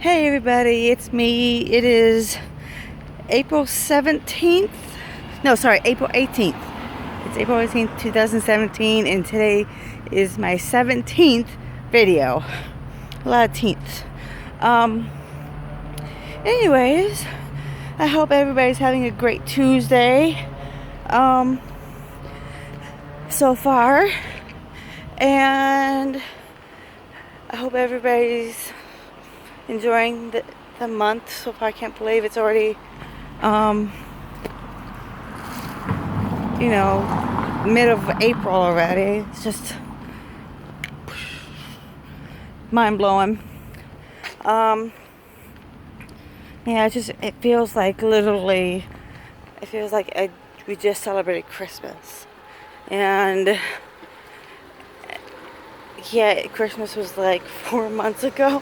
Hey everybody, it's me. It is April 17th. No, sorry, April 18th. It's April 18th, 2017, and today is my 17th video. A lot of teenths. Anyways, I hope everybody's having a great Tuesday so far. And I hope everybody's enjoying the month so far. I can't believe it's already mid of April already. It's just mind-blowing. It feels like literally, we just celebrated Christmas. And yeah, Christmas was like 4 months ago.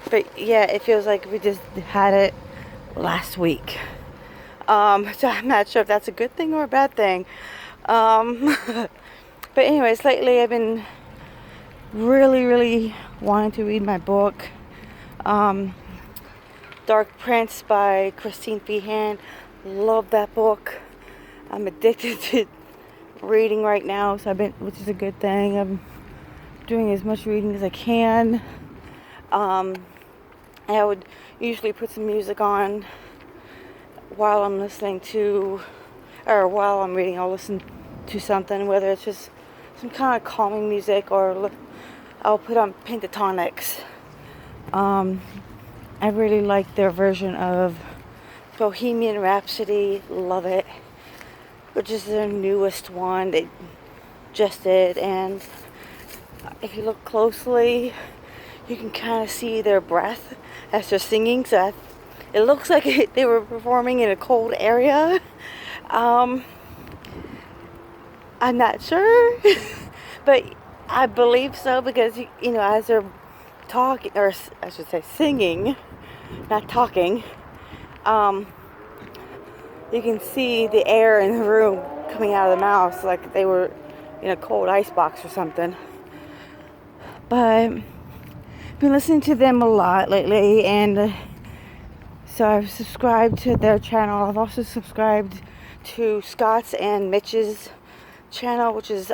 But yeah, it feels like we just had it last week. So I'm not sure if that's a good thing or a bad thing. But anyways, lately I've been really wanting to read my book, Dark Prince by Christine Feehan. Love that book. I'm addicted to reading right now, which is a good thing. I'm doing as much reading as I can. I would usually put some music on while I'm while I'm reading. I'll listen to something, whether it's just some kind of calming music, or I'll put on Pentatonix. I really like their version of Bohemian Rhapsody. Love it. Which is their newest one they just did, and if you look closely, you can kind of see their breath as they're singing. So it looks like they were performing in a cold area. I'm not sure, but I believe so, because as they're talking, or I should say singing, not talking, you can see the air in the room coming out of the mouth, like they were in a cold ice box or something. But I've been listening to them a lot lately, and so I've subscribed to their channel. I've also subscribed to Scott's and Mitch's channel, which is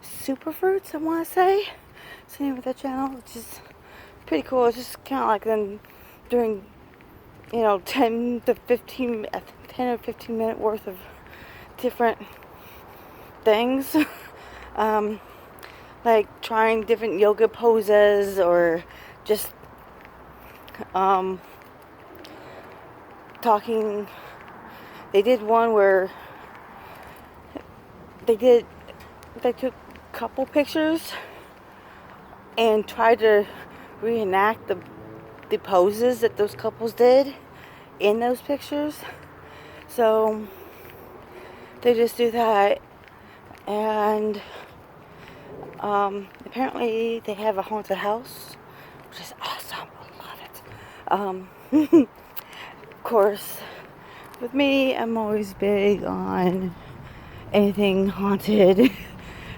Superfruits, I want to say. It's the name of their channel, which is pretty cool. It's just kind of like them doing 10 or 15 minute worth of different things. Like trying different yoga poses, or just talking. They did one where they took a couple pictures and tried to reenact the poses that those couples did in those pictures. So they just do that, and apparently they have a haunted house, which is awesome. I love it. Of course, with me, I'm always big on anything haunted.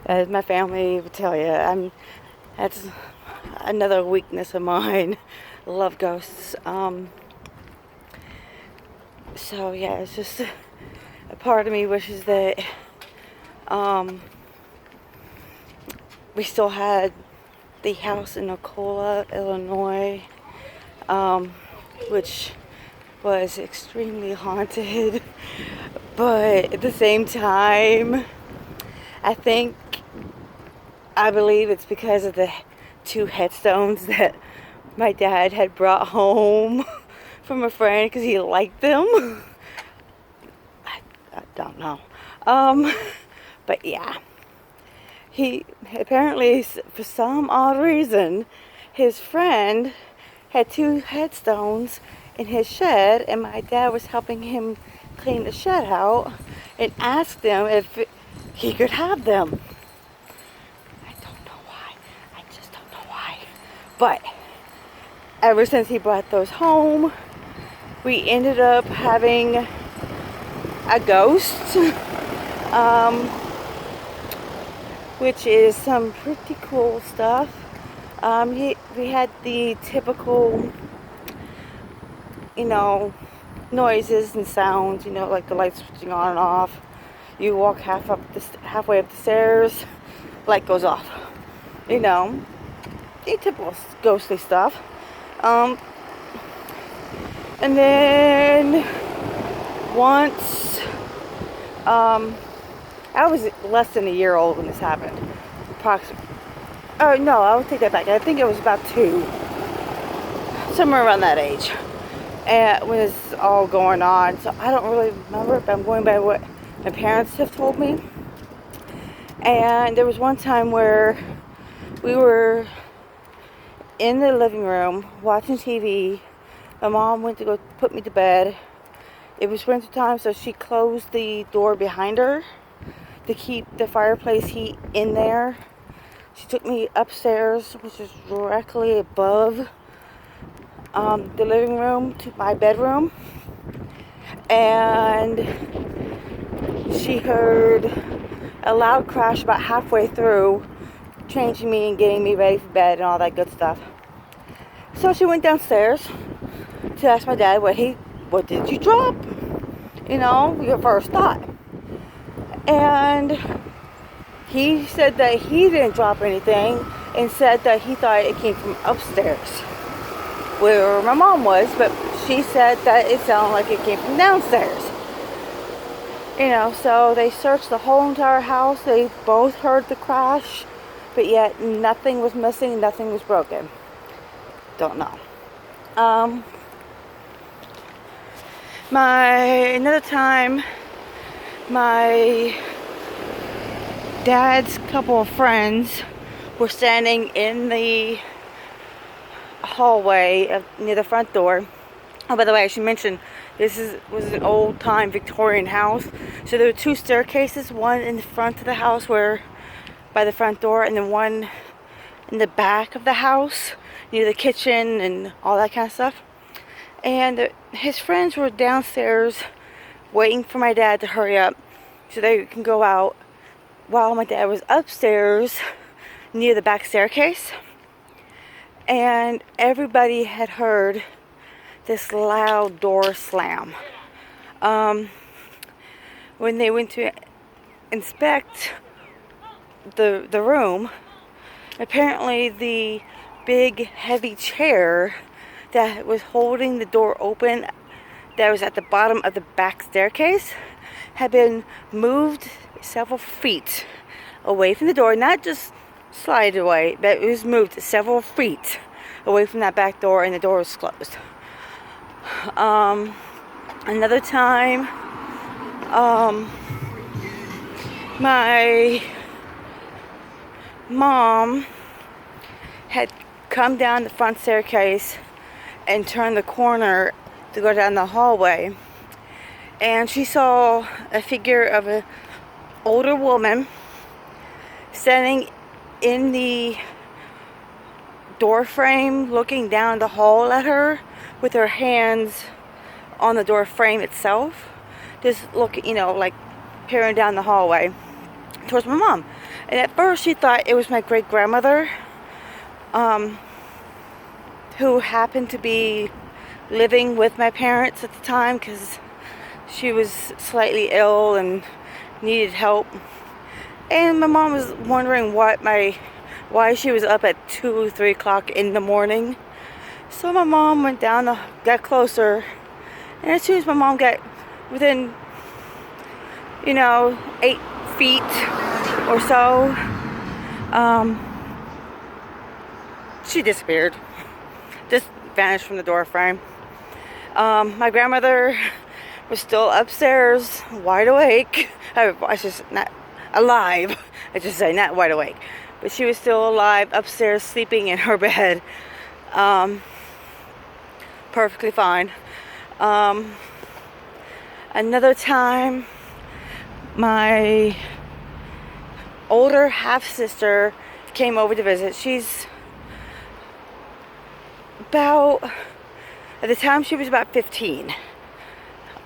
As my family would tell you, that's another weakness of mine. Love ghosts. So yeah, it's just a part of me wishes that we still had the house in Ocola, Illinois, which was extremely haunted. But at the same time, I believe it's because of the 2 headstones that my dad had brought home from a friend because he liked them. I don't know. But yeah. He apparently, for some odd reason, his friend had 2 headstones in his shed, and my dad was helping him clean the shed out, and asked him if he could have them. I don't know why. I just don't know why. But ever since he brought those home, we ended up having a ghost. Which is some pretty cool stuff. We had the typical, you know, noises and sounds, like the lights switching on and off. You walk halfway up the stairs, light goes off. The typical ghostly stuff. And then once, I was less than a year old when this happened. Approximately. Oh no, I would take that back. I think it was about 2, somewhere around that age, and when it's all going on. So I don't really remember, but I'm going by what my parents have told me. And there was one time where we were in the living room watching TV. My mom went to go put me to bed. It was winter time, so she closed the door behind her to keep the fireplace heat in there. She took me upstairs, which is directly above the living room, to my bedroom. And she heard a loud crash about halfway through, changing me and getting me ready for bed and all that good stuff. So she went downstairs to ask my dad what did you drop? Your first thought. And he said that he didn't drop anything, and said that he thought it came from upstairs, where my mom was, but she said that it sounded like it came from downstairs. So they searched the whole entire house. They both heard the crash, but yet nothing was missing, nothing was broken. Don't know. Another time, my dad's couple of friends were standing in the hallway near the front door. Oh, by the way, I should mention, this was an old-time Victorian house. So there were 2 staircases, one in the front of the house by the front door, and then one in the back of the house near the kitchen and all that kind of stuff. And his friends were downstairs waiting for my dad to hurry up so they can go out, while my dad was upstairs near the back staircase. And everybody had heard this loud door slam. When they went to inspect the room, apparently the big heavy chair that was holding the door open, that was at the bottom of the back staircase, had been moved several feet away from the door. Not just slide away, but it was moved several feet away from that back door, and the door was closed. Another time, my mom had come down the front staircase and turned the corner to go down the hallway, and she saw a figure of an older woman standing in the door frame, looking down the hall at her with her hands on the door frame itself, just looking, like peering down the hallway towards my mom. And at first she thought it was my great grandmother, who happened to be living with my parents at the time, because she was slightly ill and needed help. And my mom was wondering why she was up at 2-3 o'clock in the morning. So my mom went down, got closer, and as soon as my mom got within 8 feet or so, she disappeared, just vanished from the door frame. My grandmother was still upstairs, wide awake. I just not alive. I just say not wide awake, but she was still alive, upstairs, sleeping in her bed, perfectly fine. Another time, my older half sister came over to visit. She's at the time she was about 15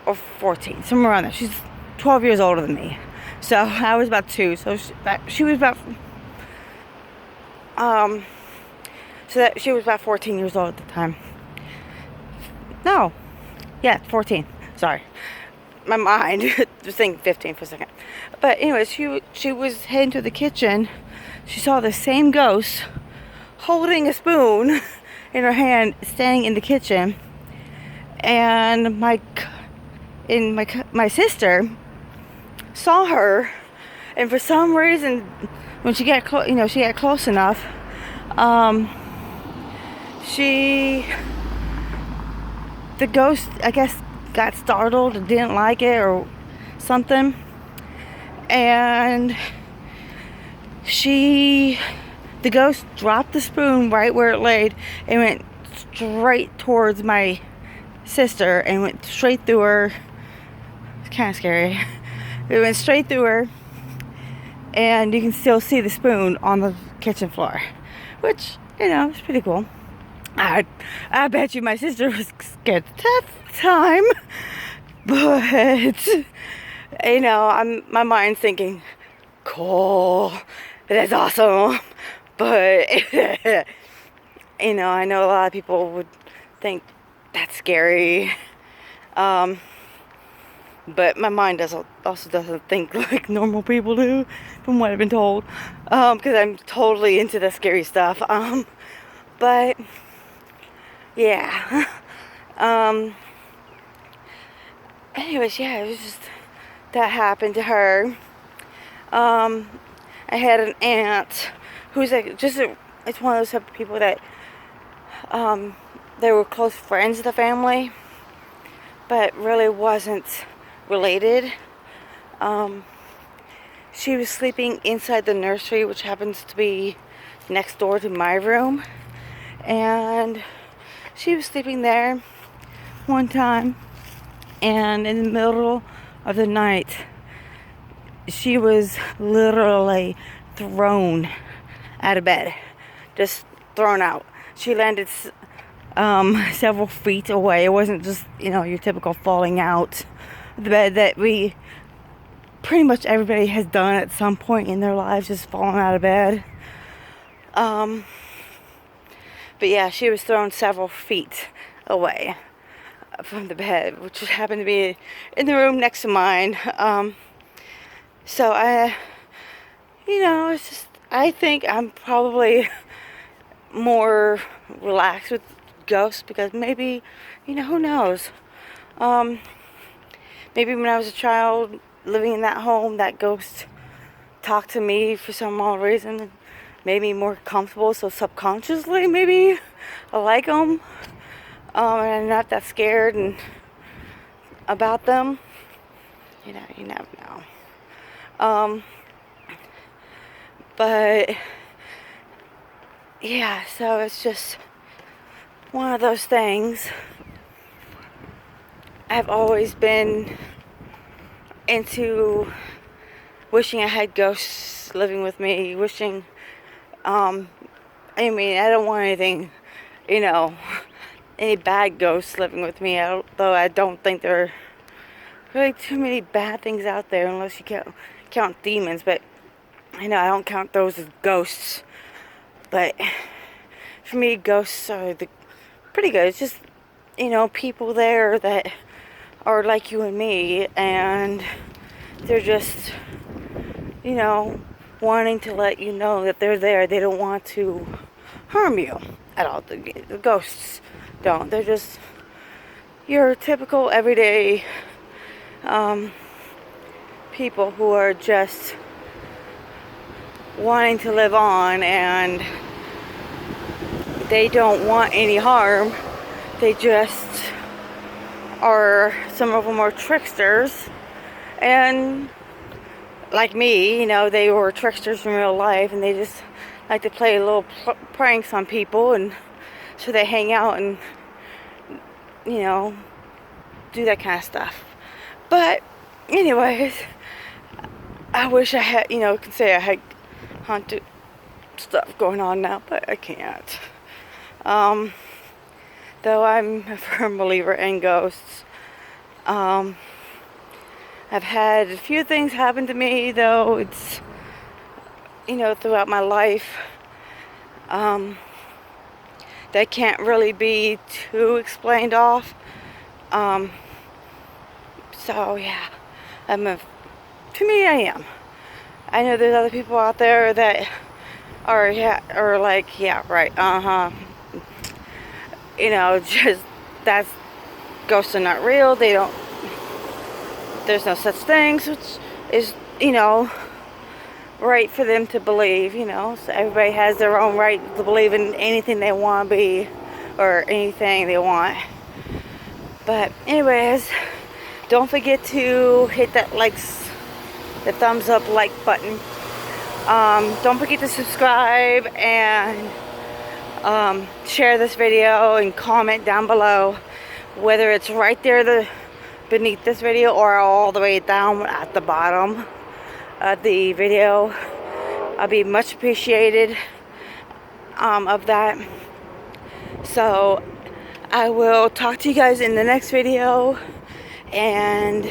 or 14, somewhere around there. She's 12 years older than me, so I was about 2. So she was about So that she was about 14 years old at the time. No. Yeah, 14. Sorry. My mind was thinking 15 for a second. But anyways, she was heading to the kitchen. She saw the same ghost holding a spoon in her hand, standing in the kitchen. And my sister saw her, and for some reason, when she got she got close enough, the ghost, I guess, got startled and didn't like it or something, and the ghost dropped the spoon right where it laid and went straight towards my sister and went straight through her. It's kind of scary. It went straight through her, and you can still see the spoon on the kitchen floor, which, it's pretty cool. I bet you my sister was scared to death at the time, but my mind's thinking, cool, that's awesome, but I know a lot of people would think that's scary, but my mind also doesn't think like normal people do, from what I've been told, because I'm totally into the scary stuff, but yeah. Anyways, yeah, it was just that happened to her. I had an aunt who's like it's one of those type of people that they were close friends of the family, but really wasn't related. She was sleeping inside the nursery, which happens to be next door to my room, and she was sleeping there one time, and in the middle of the night, she was literally thrown out of bed, just thrown out. She landed several feet away. It wasn't just, your typical falling out of the bed that pretty much everybody has done at some point in their lives, just falling out of bed. But yeah, she was thrown several feet away from the bed, which happened to be in the room next to mine. So it's just, I think I'm probably more relaxed with ghosts because maybe, who knows? Maybe when I was a child living in that home, that ghost talked to me for some odd reason. Made me more comfortable, so subconsciously maybe I like them, and I'm not that scared about them. You never know. But yeah, so it's just one of those things. I've always been into wishing I had ghosts living with me, wishing. I don't want anything, any bad ghosts living with me, though I don't think there are really too many bad things out there unless you count demons, but, I don't count those as ghosts, but for me, ghosts are pretty good. It's just, people there that are like you and me, and they're just, wanting to let you know that they're there. They don't want to harm you at all. The ghosts don't. They're just your typical everyday people who are just wanting to live on, and they don't want any harm. They just are, some of them are tricksters, and like me, they were tricksters in real life, and they just like to play little pranks on people, and so they hang out and do that kind of stuff. But anyways, I wish I had, could say I had haunted stuff going on now, but I can't. Though I'm a firm believer in ghosts. I've had a few things happen to me, though it's, throughout my life. that can't really be too explained off. So yeah, to me, I am. I know there's other people out there that are, yeah, or like, yeah, right, you know, just, that's, ghosts are not real, they don't, there's no such things, which is, you know, right for them to believe, you know. So everybody has their own right to believe in anything they want to be, or anything they want. But anyways, don't forget to hit that the thumbs up like button. Don't forget to subscribe and share this video and comment down below, whether it's right there beneath this video or all the way down at the bottom of the video. I'll be much appreciated of that. So I will talk to you guys in the next video, and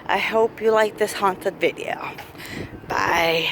I hope you like this haunted video. Bye.